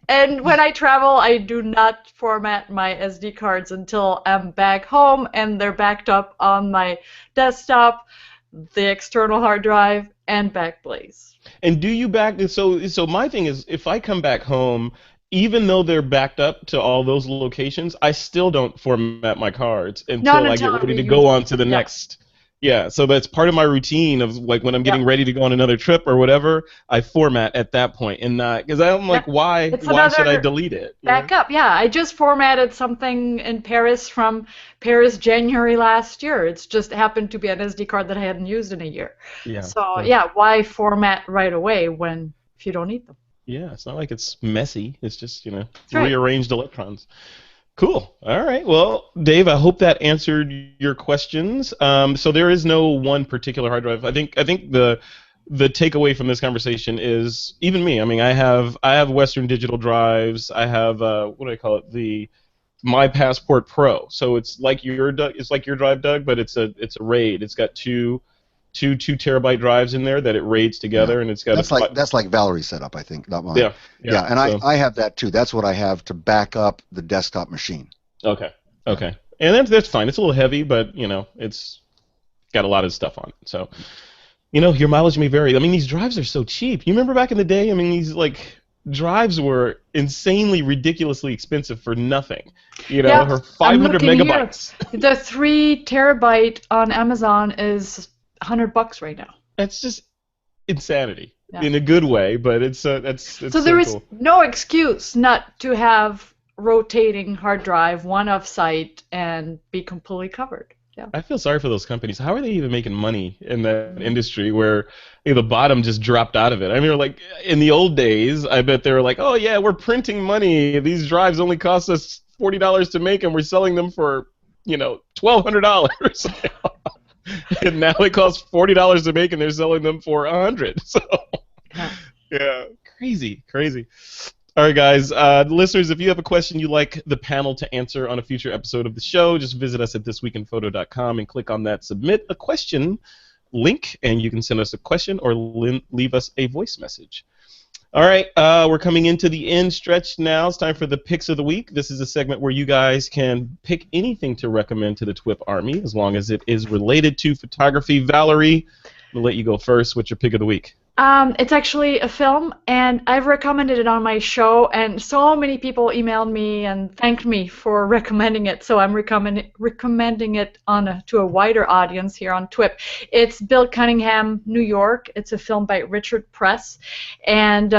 And when I travel, I do not format my SD cards until I'm back home and they're backed up on my desktop, the external hard drive, and Backblaze. And do you so my thing is, if I come back home, even though they're backed up to all those locations, I still don't format my cards until I get ready to go on to the next. Yeah, so that's part of my routine of like when I'm getting ready to go on another trip or whatever, I format at that point and not, because I'm like, why should I delete it? Backup, I just formatted something in Paris from Paris January last year. It's just happened to be an SD card that I hadn't used in a year. Yeah. So why format right away if you don't need them? Yeah, it's not like it's messy. It's just, right. rearranged electrons. Cool. All right. Well, Dave, I hope that answered your questions. So there is no one particular hard drive. I think the takeaway from this conversation is even me. I mean, I have Western Digital drives. I have what do I call it? The My Passport.Pro. So it's like your drive, Doug, but it's a RAID. It's got two 2 terabyte drives in there that it RAIDs together, and it's got that's like Valerie's setup, I think, not mine. Yeah, and I have that too. That's what I have to back up the desktop machine. Okay, and that's fine. It's a little heavy, but it's got a lot of stuff on it. So, your mileage may vary. I mean, these drives are so cheap. You remember back in the day? I mean, these drives were insanely, ridiculously expensive for nothing. For 500 megabytes. Here. The 3 terabyte on Amazon is $100 right now. It's insanity Yeah. in a good way, but it's that's So there is cool. no excuse not to have rotating hard drive, one off-site, and be completely covered. Yeah. I feel sorry for those companies. How are they even making money in that industry where the bottom just dropped out of it? I mean, like in the old days, I bet they were like, "Oh yeah, we're printing money. These drives only cost us $40 to make, and we're selling them for $1,200." And now it costs $40 to make, and they're selling them for $100. So yeah, crazy. All right, guys. Listeners, if you have a question you'd like the panel to answer on a future episode of the show, just visit us at thisweekinphoto.com and click on that Submit a Question link, and you can send us a question or leave us a voice message. All right, we're coming into the end stretch now. It's time for the Picks of the Week. This is a segment where you guys can pick anything to recommend to the TWiP Army, as long as it is related to photography. Valerie, we'll let you go first. What's your pick of the week? It's actually a film, and I've recommended it on my show, and so many people emailed me and thanked me for recommending it, so I'm recommending it to a wider audience here on TWiP. It's Bill Cunningham, New York. It's a film by Richard Press, and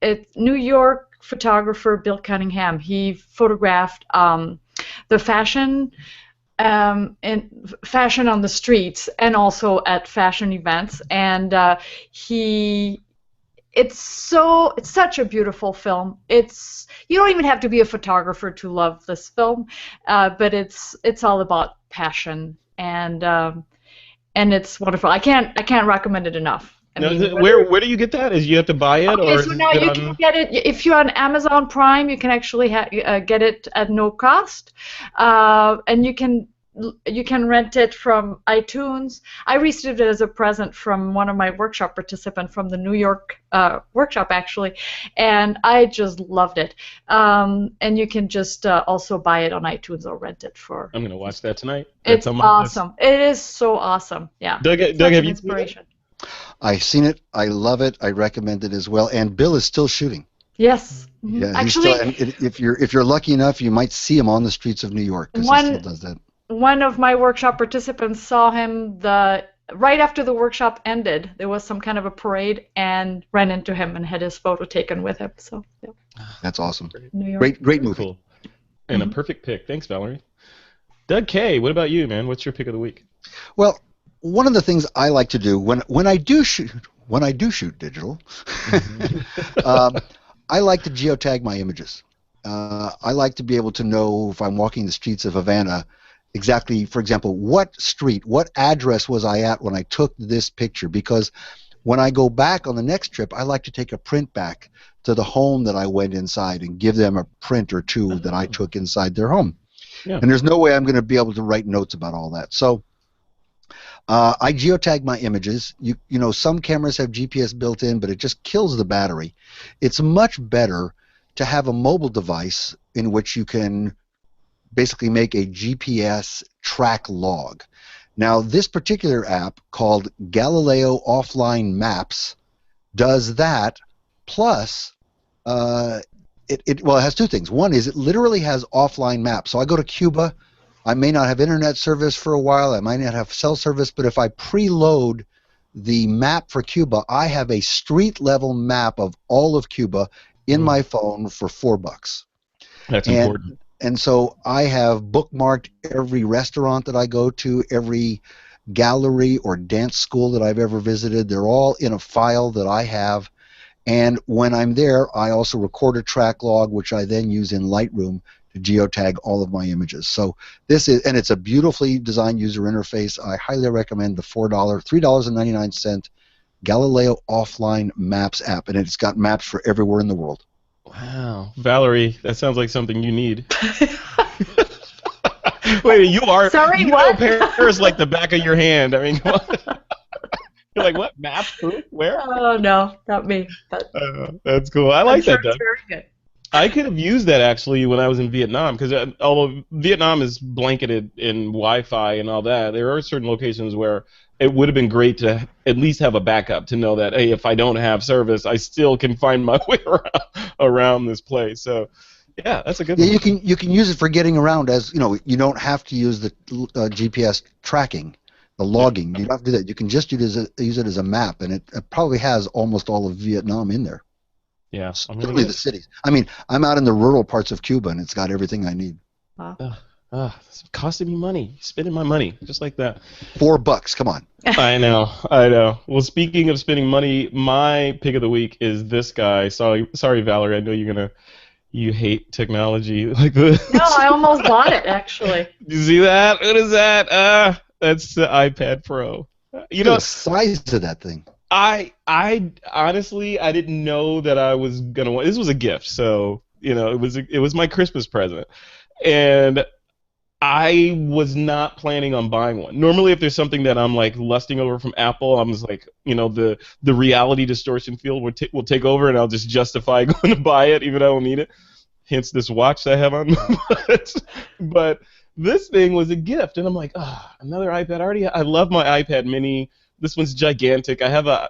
it's New York photographer Bill Cunningham. He photographed the fashion on the streets and also at fashion events, and it's such a beautiful film. You don't even have to be a photographer to love this film, but it's all about passion, and it's wonderful. I can't recommend it enough. Where do you get that? You have to buy it, okay, so now you can get it if you're on Amazon Prime. You can actually get it at no cost, and you can rent it from iTunes. I received it as a present from one of my workshop participants from the New York workshop, actually, and I just loved it. And you can just also buy it on iTunes or rent it for. I'm gonna watch that tonight. It's awesome. It is so awesome. Yeah. Doug, have you seen it? I've seen it. I love it. I recommend it as well. And Bill is still shooting. Yes. Mm-hmm. Yeah. Actually, if you're lucky enough, you might see him on the streets of New York. He still does that. One of my workshop participants saw him right after the workshop ended. There was some kind of a parade, and ran into him and had his photo taken with him. So yeah. That's awesome. New York. Great movie. Cool. And a perfect pick. Thanks, Valerie. Doug Kaye, what about you, man? What's your pick of the week? Well, one of the things I like to do when I do shoot digital, I like to geotag my images. I like to be able to know if I'm walking the streets of Havana exactly, for example, what street, what address was I at when I took this picture, because when I go back on the next trip, I like to take a print back to the home that I went inside and give them a print or two that I took inside their home. Yeah. And there's no way I'm going to be able to write notes about all that. So I geotag my images. You know, some cameras have GPS built in, but it just kills the battery. It's much better to have a mobile device in which you can basically make a GPS track log. Now, this particular app called Galileo Offline Maps does that, plus it has two things. One is it literally has offline maps. So I go to Cuba. I may not have internet service for a while. I might not have cell service, but if I preload the map for Cuba, I have a street-level map of all of Cuba in my phone for $4. That's important. And so I have bookmarked every restaurant that I go to, every gallery or dance school that I've ever visited. They're all in a file that I have. And when I'm there, I also record a track log, which I then use in Lightroom to geotag all of my images. So and it's a beautifully designed user interface. I highly recommend the $3.99 Galileo Offline Maps app, and it's got maps for everywhere in the world. Wow, Valerie, that sounds like something you need. Wait, you are. Sorry, you what? know Paris like the back of your hand. I mean, you're like, what? Map? Who? Where? Oh no, not me. But that's cool. I like that, Doug. Very good. I could have used that actually when I was in Vietnam, because although Vietnam is blanketed in Wi-Fi and all that, there are certain locations where it would have been great to at least have a backup to know that, hey, if I don't have service, I still can find my way around this place. So, yeah, that's a good one. Yeah, you can use it for getting around, as you know. You don't have to use the GPS tracking. The logging. You don't have to do that. You can just use it as a map, and it probably has almost all of Vietnam in there. Yeah, Certainly the cities. I mean, I'm out in the rural parts of Cuba, and it's got everything I need. Wow. It's costing me money. Spending my money just like that. $4, come on. I know. Well, speaking of spending money, my pick of the week is this guy. Sorry, Valerie. I know you hate technology like this. No, I almost bought it actually. You see that? What is that? That's the iPad Pro. You know the size of that thing. I honestly I didn't know that I was gonna want. This was a gift, so it was my Christmas present, and I was not planning on buying one. Normally, if there's something that I'm like lusting over from Apple, I'm just like, the reality distortion field will take over, and I'll just justify going to buy it, even though I don't need it. Hence this watch that I have on. But this thing was a gift, and I'm like, another iPad. I love my iPad Mini. This one's gigantic. I have the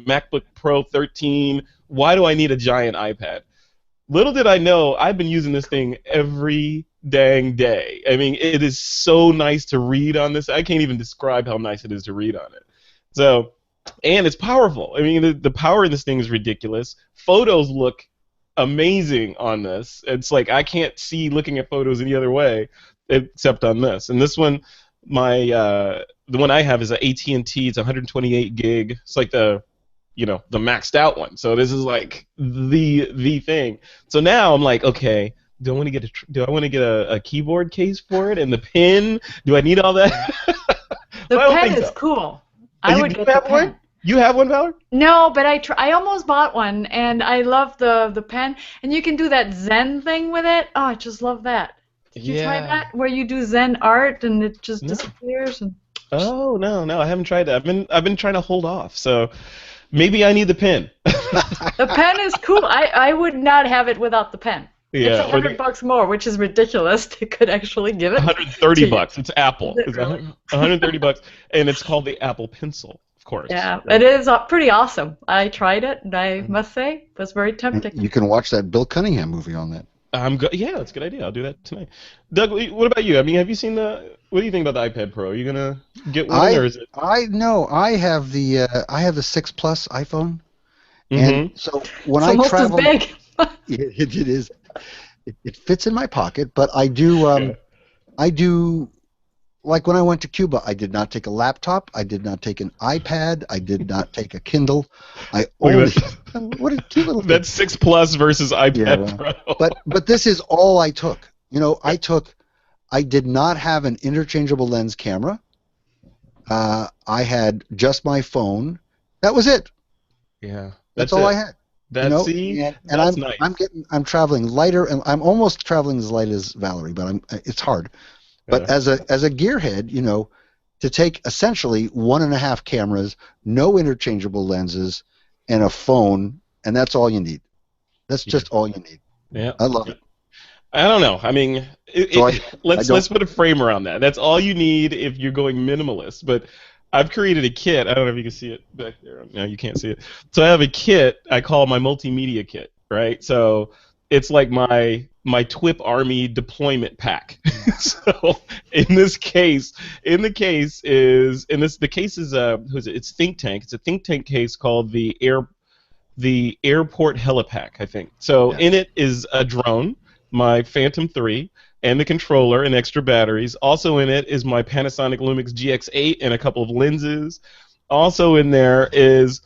MacBook Pro 13. Why do I need a giant iPad? Little did I know, I've been using this thing every dang day. I mean, it is so nice to read on this. I can't even describe how nice it is to read on it. So, and it's powerful. I mean, the power in this thing is ridiculous. Photos look amazing on this. It's like I can't see looking at photos any other way except on this. And this one, the one I have is an AT&T. It's 128 gig. It's like the maxed out one. So this is like the thing. So now I'm like, okay, do I want to get a keyboard case for it and the pen? Do I need all that? The pen is cool. I would get the pen. One? You have one, Valerie? No, but I almost bought one, and I love the pen. And you can do that Zen thing with it. Oh, I just love that. Did you try that? Where you do Zen art and it just disappears? And... Oh, no, I haven't tried that. I've been trying to hold off, so maybe I need the pen. The pen is cool. I would not have it without the pen. Yeah, it's $100 more, which is ridiculous. They could actually give it. $130. It's Apple. It's $130, and it's called the Apple Pencil, of course. Yeah, it is pretty awesome. I tried it, and I must say, it was very tempting. You can watch that Bill Cunningham movie on that. Yeah, that's a good idea. I'll do that tonight. Doug, what about you? I mean, have you seen what do you think about the iPad Pro? Are you gonna get one, or is it? I have the 6 Plus iPhone, and so when it's I travel, as big. it is. It fits in my pocket, but I do like when I went to Cuba, I did not take a laptop, I did not take an iPad, I did not take a Kindle. I only what a cute little thing. That's 6 Plus versus iPad Pro. But this is all I took. I did not have an interchangeable lens camera. I had just my phone. That was it. Yeah. That's all I had. That's nice. I'm traveling lighter, and I'm almost traveling as light as Valerie, but it's hard. But as a gearhead, to take essentially 1.5 cameras, no interchangeable lenses, and a phone, and that's all you need. That's just all you need. Yeah, I love it. I don't know. I mean, let's put a frame around that. That's all you need if you're going minimalist. But I've created a kit. I don't know if you can see it back there. No, you can't see it. So I have a kit I call my multimedia kit, right? So it's like my TWiP Army deployment pack. So the case is it's Think Tank. It's a Think Tank case called the Airport Helipack, I think. So in it is a drone, my Phantom 3, and the controller and extra batteries. Also in it is my Panasonic Lumix GX8 and a couple of lenses. Also in there is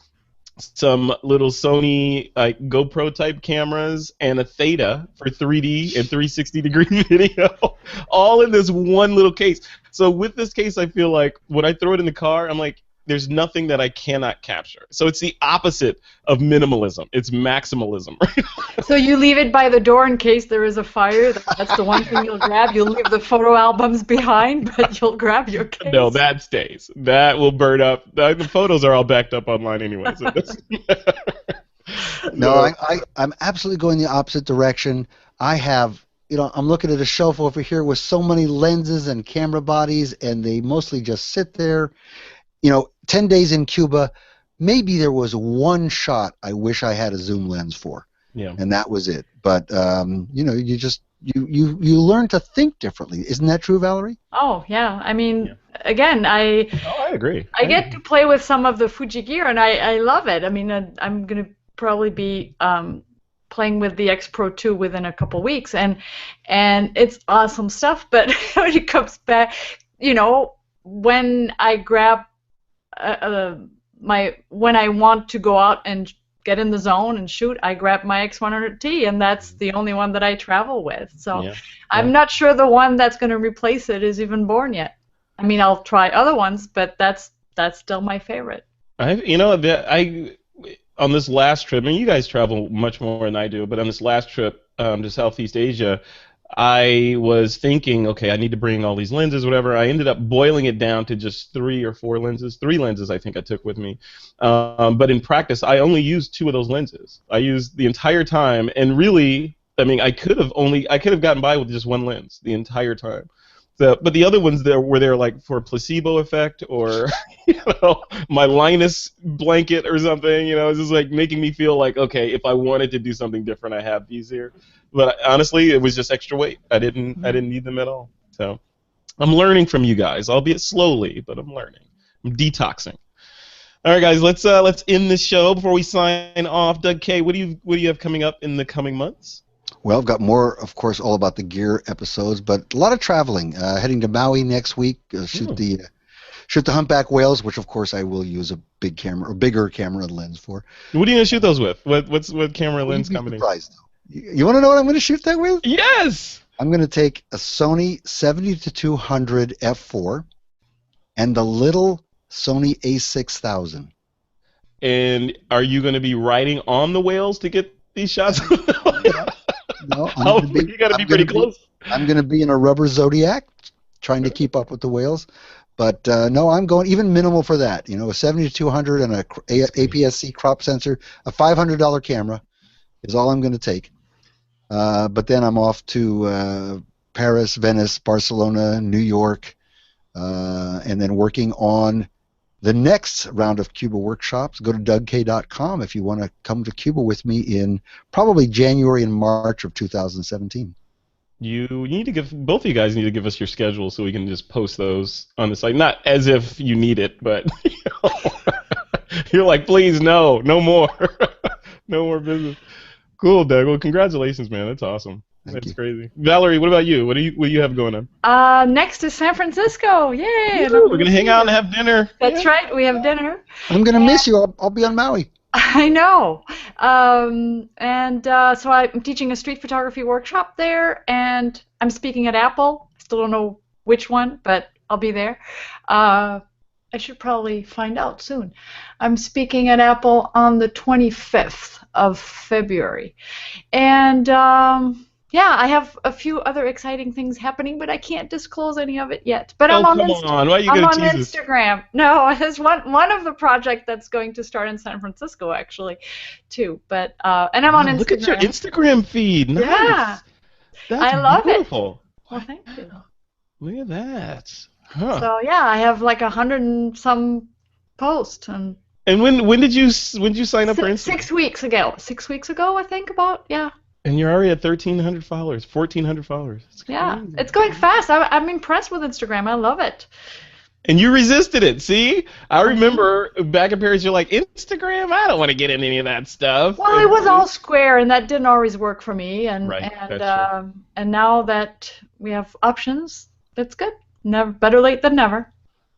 some little Sony GoPro type cameras and a Theta for 3D and 360-degree video, all in this one little case. So with this case, I feel like when I throw it in the car, I'm like, there's nothing that I cannot capture. So it's the opposite of minimalism. It's maximalism. So you leave it by the door in case there is a fire. That's the one thing you'll grab. You'll leave the photo albums behind, but you'll grab your case. No, that stays. That will burn up. The photos are all backed up online anyway. So no, I'm absolutely going the opposite direction. I have, I'm looking at a shelf over here with so many lenses and camera bodies, and they mostly just sit there. 10 days in Cuba, maybe there was one shot I wish I had a zoom lens for. Yeah. And that was it. But, you you learn to think differently. Isn't that true, Valerie? Oh yeah, I mean, again, I agree. I get to play with some of the Fuji gear, and I love it. I mean, I'm gonna probably be playing with the X-Pro 2 within a couple weeks, and it's awesome stuff. But when it comes back, you know, when I grab when I want to go out and get in the zone and shoot, I grab my X100T, and that's the only one that I travel with. So I'm not sure the one that's going to replace it is even born yet. I mean, I'll try other ones, but that's still my favorite. On this last trip, and you guys travel much more than I do, but on this last trip to Southeast Asia, I was thinking, okay, I need to bring all these lenses, whatever. I ended up boiling it down to just 3 or 4 lenses. 3 lenses I think I took with me. But in practice, I only used 2 of those lenses. I used the entire time, and really, I mean, I could have gotten by with just 1 lens the entire time. But the other ones were there like for placebo effect, or my Linus blanket or something. It's just like making me feel like, okay, if I wanted to do something different, I have these here. But honestly, it was just extra weight. I didn't need them at all. So I'm learning from you guys, albeit slowly, but I'm learning. I'm detoxing. All right, guys, let's end this show before we sign off. Doug Kaye, what do you have coming up in the coming months? Well, I've got more, of course, all about the gear episodes, but a lot of traveling. Heading to Maui next week, shoot the humpback whales, which of course I will use a big camera, or bigger camera lens for. What are you gonna shoot those with? What camera lens combination? You want to know what I'm going to shoot that with? Yes. I'm going to take a Sony 70-200 f4 and the little Sony a6000. And are you going to be riding on the whales to get these shots? No, you got to be pretty close. I'm going to be in a rubber Zodiac, trying to keep up with the whales. But no, I'm going even minimal for that. A 70-200 and a APS-C crop sensor, a $500 camera is all I'm going to take. But then I'm off to Paris, Venice, Barcelona, New York, and then working on the next round of Cuba workshops. Go to DougKaye.com if you want to come to Cuba with me in probably January and March of 2017. You need to both of you guys need to give us your schedule so we can just post those on the site. Not as if you need it, but you're like, please, no more. No more business. Cool, Doug. Well, congratulations, man. That's awesome. That's crazy. Valerie, what about you? What do you have going on? Next is San Francisco. Yay! Ooh, we're gonna hang out and have dinner. That's right. We have dinner. I'm gonna miss you. I'll be on Maui. I know. So I'm teaching a street photography workshop there, and I'm speaking at Apple. I still don't know which one, but I'll be there. I should probably find out soon. I'm speaking at Apple on the 25th of February. And I have a few other exciting things happening, but I can't disclose any of it yet. But I'm on Instagram. No, there's one of the project that's going to start in San Francisco actually, too. But and I'm on Instagram. Look at your Instagram feed. Nice. Yeah, that's I love beautiful. It. Well, thank you. Look at that. Huh. So yeah, I have like 100 and some posts. And when did you sign up for Instagram? 6 weeks ago. 6 weeks ago, I think yeah. And you're already at 1,300 followers, 1,400 followers. Yeah, it's going fast. I'm impressed with Instagram. I love it. And you resisted it. See, I remember back in Paris, you're like, Instagram. I don't want to get in any of that stuff. Well, it was all square, and that didn't always work for me. And now that we have options, that's good. Better late than never.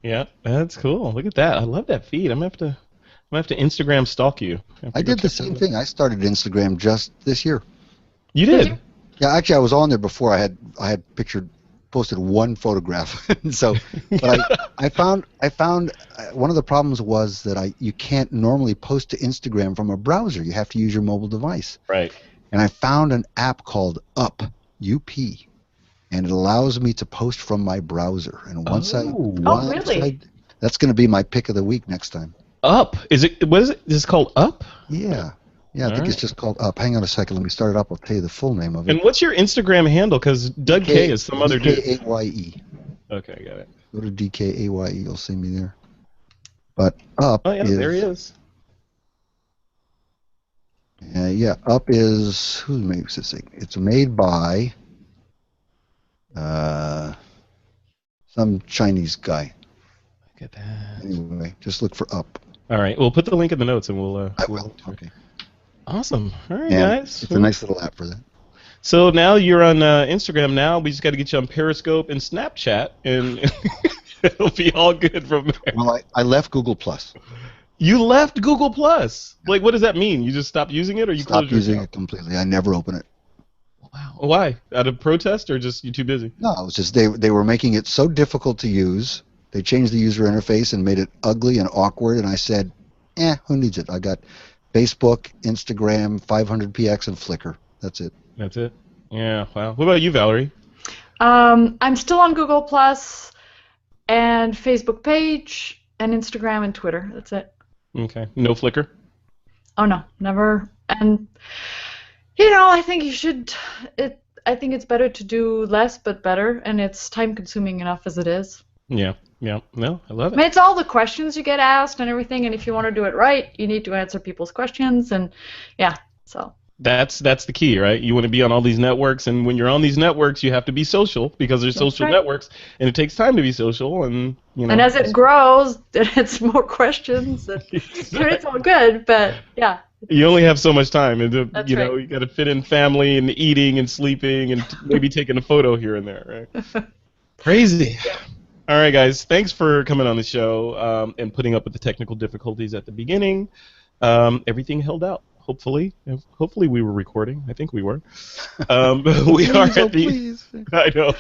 Yeah, that's cool. Look at that. I love that feed. I'm gonna have to Instagram stalk you. I did the same thing. I started Instagram just this year. You did? Yeah, actually, I was on there before. I had posted one photograph. So, but I found one of the problems was that you can't normally post to Instagram from a browser. You have to use your mobile device. Right. And I found an app called UP, U-P, and it allows me to post from my browser. And once really? That's going to be my pick of the week next time. Up? What is it? Is it called Up? Yeah. Yeah, I think it's just called Up. Hang on a second. Let me start it up. I'll tell you the full name of it. And what's your Instagram handle? Because Doug Kaye is some other dude. DKAYE. Okay, got it. Go to DKAYE. You'll see me there. But Up there he is. Up is... Who makes this thing? It's made by Some Chinese guy. Look at that. Anyway, just look for up. All right, we'll put the link in the notes, and we'll. I will. Okay. Awesome. All right, And guys. it's a nice little app for that. So now you're on Instagram. Now we just got to get you on Periscope and Snapchat, and it'll be all good from there. Well, I left Google Plus. You left Google Plus. Like, what does that mean? You just stopped using it, or you Stopped closed your using account? it completely. I never open it. Wow. Why? Out of protest, or just you too busy? No, it was just they were making it so difficult to use. They changed the user interface and made it ugly and awkward. And I said, who needs it? I got Facebook, Instagram, 500px, and Flickr. That's it. That's it. Yeah. Wow. What about you, Valerie? I'm still on Google Plus and Facebook page and Instagram and Twitter. That's it. Okay. No Flickr? Oh no, never. And you know, I think you should. I think it's better to do less but better, and it's time-consuming enough as it is. Yeah. Yeah. No, I love I it. mean, it's all the questions you get asked and everything, and if you want to do it right, you need to answer people's questions, and yeah, so. That's the key, right? You want to be on all these networks, and when you're on these networks, you have to be social because there's social right. networks, and it takes time to be social, and you know. And as it grows, it's more questions, and it's all good, but yeah. You only have so much time, and That's you know right. you got to fit in family and eating and sleeping and maybe taking a photo here and there, right? Crazy. All right, guys. Thanks for coming on the show and putting up with the technical difficulties at the beginning. Everything held out. Hopefully we were recording. I think we were. We are at the. I know.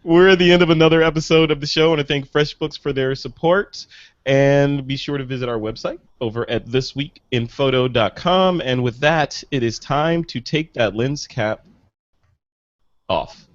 We're at the end of another episode of the show, and I thank FreshBooks for their support. And be sure to visit our website over at thisweekinphoto.com. And with that, it is time to take that lens cap off.